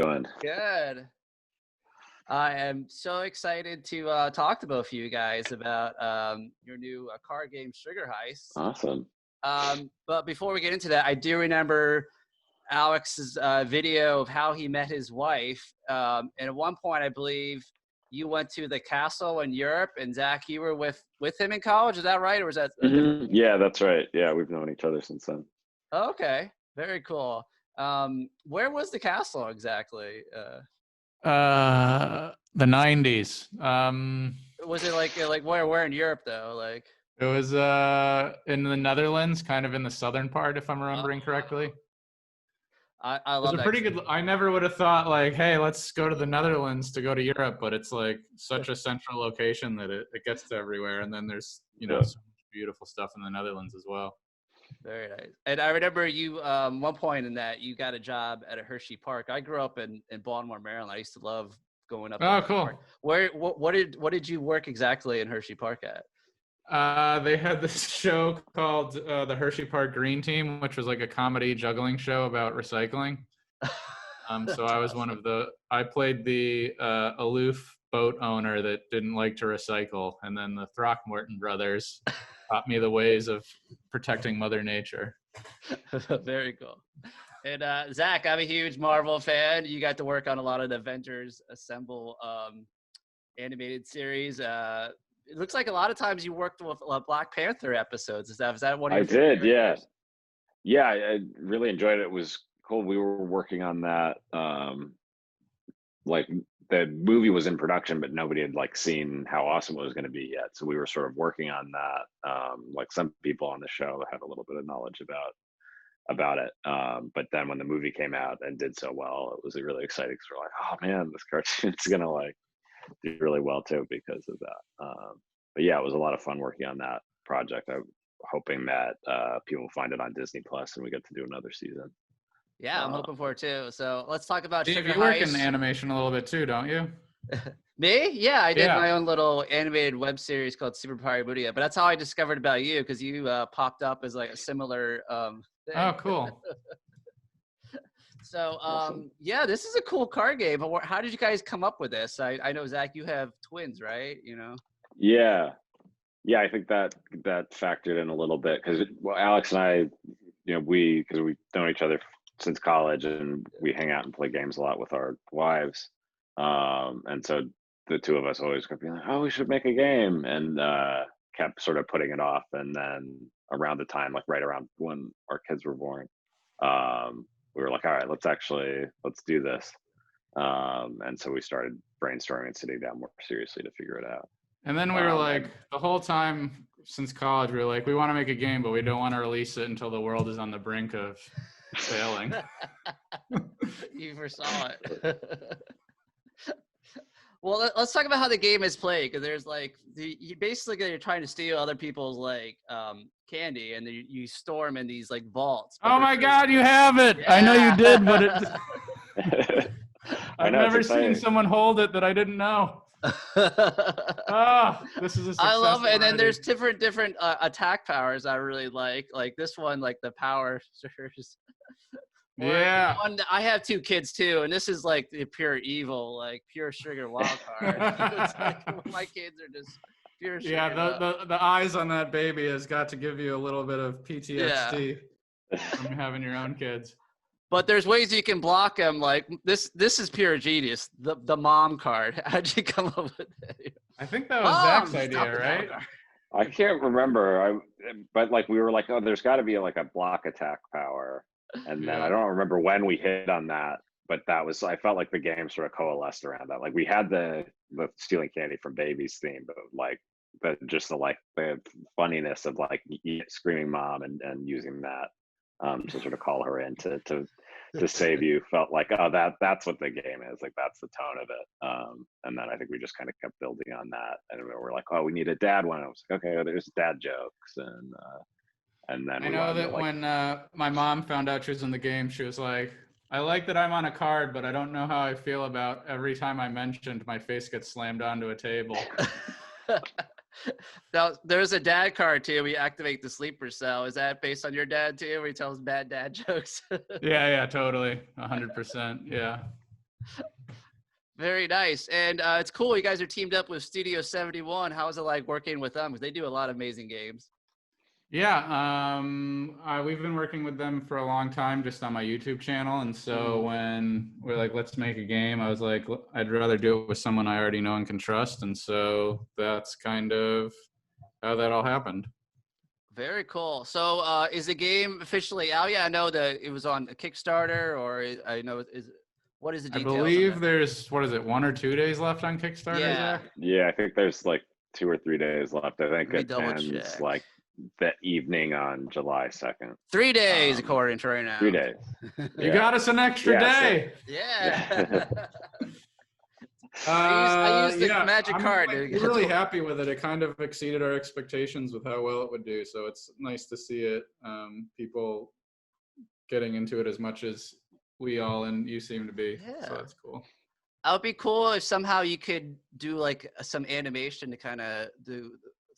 doing? Good. I am so excited to talk to both of you guys about your new card game, Sugar Heist. Awesome. But before we get into that, I do remember Alex's video of how he met his wife. And at one point, I believe you went to the castle in Europe, and Zach, you were with him in college. Is that right, or was that a different? Yeah, that's right. Yeah, we've known each other since then. Okay, very cool. Where was the castle exactly? The 90s. Was it like where in Europe though? Like It was in the Netherlands, kind of in the southern part, if I'm remembering correctly. I It love was a that. pretty good. I never would have thought like, hey, let's go to the Netherlands to go to Europe, but it's like such a central location that it gets to everywhere. And then there's so much beautiful stuff in the Netherlands as well. Very nice. And I remember you one point in that you got a job at a Hershey Park. I grew up in Baltimore, Maryland. I used to love going up. Oh, cool. Park. What did you work exactly in Hershey Park at? They had this show called the Hershey Park Green Team, which was like a comedy juggling show about recycling. So I was awesome. I played the aloof boat owner that didn't like to recycle. And then the Throckmorton brothers taught me the ways of protecting Mother Nature. Very cool. And Zach, I'm a huge Marvel fan. You got to work on a lot of the Avengers Assemble animated series. It looks like a lot of times you worked with Black Panther episodes. Is that one of your favorite? Yeah. Yeah, I really enjoyed it. It was cool. We were working on that. Like the movie was in production, but nobody had like seen how awesome it was going to be yet. So we were sort of working on that. Like some people on the show had a little bit of knowledge about it. But then when the movie came out and did so well, it was really exciting. Because we're like, oh man, this cartoon's going to like do really well too because of that. But yeah, it was a lot of fun working on that project. I'm hoping that people find it on Disney Plus and we get to do another season. Yeah, I'm hoping for it too. So let's talk about Steve, Sugar you work Heist. in animation a little bit too, don't you? Me? Yeah, I did my own little animated web series called Super Power Booty. But that's how I discovered about you, because you popped up as like a similar thing. Oh, cool. So, Awesome. yeah, this is a cool card game. But how did you guys come up with this? I know, Zach, you have twins, right? You know? Yeah. I think that factored in a little bit because Alex and I, because we've known each other since college and we hang out and play games a lot with our wives. And so the two of us always kept being like, oh, we should make a game, and kept sort of putting it off. And then around the time, like right around when our kids were born, we were like, all right, let's do this. And so we started brainstorming and sitting down more seriously to figure it out. And then we were like, the whole time since college, we were like, we want to make a game, but we don't want to release it until the world is on the brink of failing. You foresaw it. Well, let's talk about how the game is played, because there's like you're trying to steal other people's like candy, and you store them in these like vaults. Oh my God, you have it! Yeah. I know you did, but it. I've never seen someone hold it that I didn't know. This is a success. I love it. Already. And then there's different attack powers I really like this one, like the power surge. Yeah. I have two kids too, and this is like the pure evil, like pure sugar wild card. It's like, my kids are just pure sugar. Yeah, the eyes on that baby has got to give you a little bit of PTSD from having your own kids. But there's ways you can block them. Like this is pure genius. The mom card. How'd you come up with that? I think that was Zach's idea, right? I can't remember. But like we were like, oh, there's got to be like a block attack power, and then I don't remember when we hit on that. But I felt like the game sort of coalesced around that. Like we had the stealing candy from babies theme, but like the funniness of like screaming mom and using that to sort of call her in to save you felt like, oh, that's what the game is, like that's the tone of it. And then I think we just kind of kept building on that, and we're like, oh, we need a dad one. I was like, okay, there's dad jokes, and then I know that when my mom found out she was in the game, she was like, I like that I'm on a card, but I don't know how I feel about every time I mentioned my face gets slammed onto a table. Now, there's a dad card too. We activate the sleeper cell. Is that based on your dad too, where he tells bad dad jokes? Yeah, totally. 100%. Yeah. Very nice. And it's cool. You guys are teamed up with Studio 71. How is it like working with them? Because they do a lot of amazing games. Yeah, we've been working with them for a long time just on my YouTube channel. And so when we're like, let's make a game, I was like, I'd rather do it with someone I already know and can trust. And so that's kind of how that all happened. Very cool. So is the game officially out? Yeah, I know that it was on a Kickstarter, or I know what is the I details? believe there's, what is it, 1 or 2 days left on Kickstarter, Yeah. Zach? Yeah, I think there's like 2 or 3 days left. I think Let me it double ends check. like the evening on July 2nd. 3 days, according to right now. 3 days. You got us an extra day. Yeah. I used the magic card. I'm really happy with it. It kind of exceeded our expectations with how well it would do. So it's nice to see it, people getting into it as much as we all and you seem to be. Yeah. So that's cool. It would be cool if somehow you could do like some animation to kind of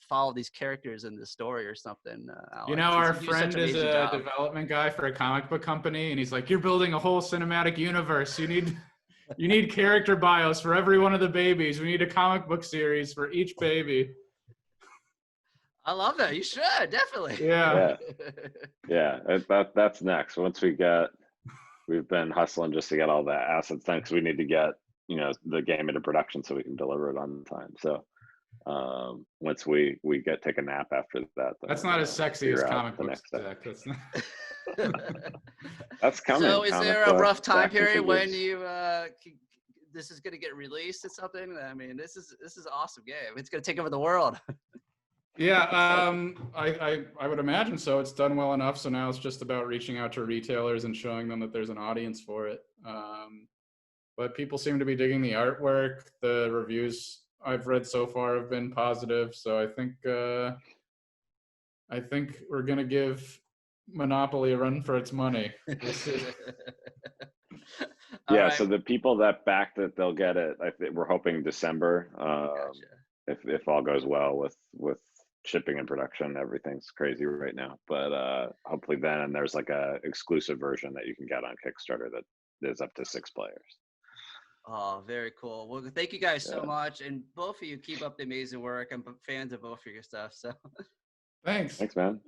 follow these characters in the story or something. Alex. You know, our You do friend such an is amazing a job. development guy for a comic book company, and he's like, "You're building a whole cinematic universe. You need character bios for every one of the babies. We need a comic book series for each baby." I love that. You should definitely. Yeah. That's next. We've been hustling just to get all the assets done because we need to get the game into production so we can deliver it on time. So once we take a nap after that, that's not as sexy as comic books. Zach. That's not... That's coming. So is there a rough time period when this is going to get released or something? I mean, this is an awesome game. It's going to take over the world. Yeah, I would imagine so. It's done well enough, so now it's just about reaching out to retailers and showing them that there's an audience for it. But people seem to be digging the artwork. The reviews I've read so far have been positive, so I think we're gonna give Monopoly a run for its money. We'll see. Yeah, right. So the people that backed it, they'll get it. We're hoping December. Gotcha. If all goes well with shipping and production, everything's crazy right now. But hopefully then there's like a exclusive version that you can get on Kickstarter that is up to 6 players. Oh, very cool. Well, thank you guys so much, and both of you keep up the amazing work. I'm fans of both of your stuff. So, Thanks, man.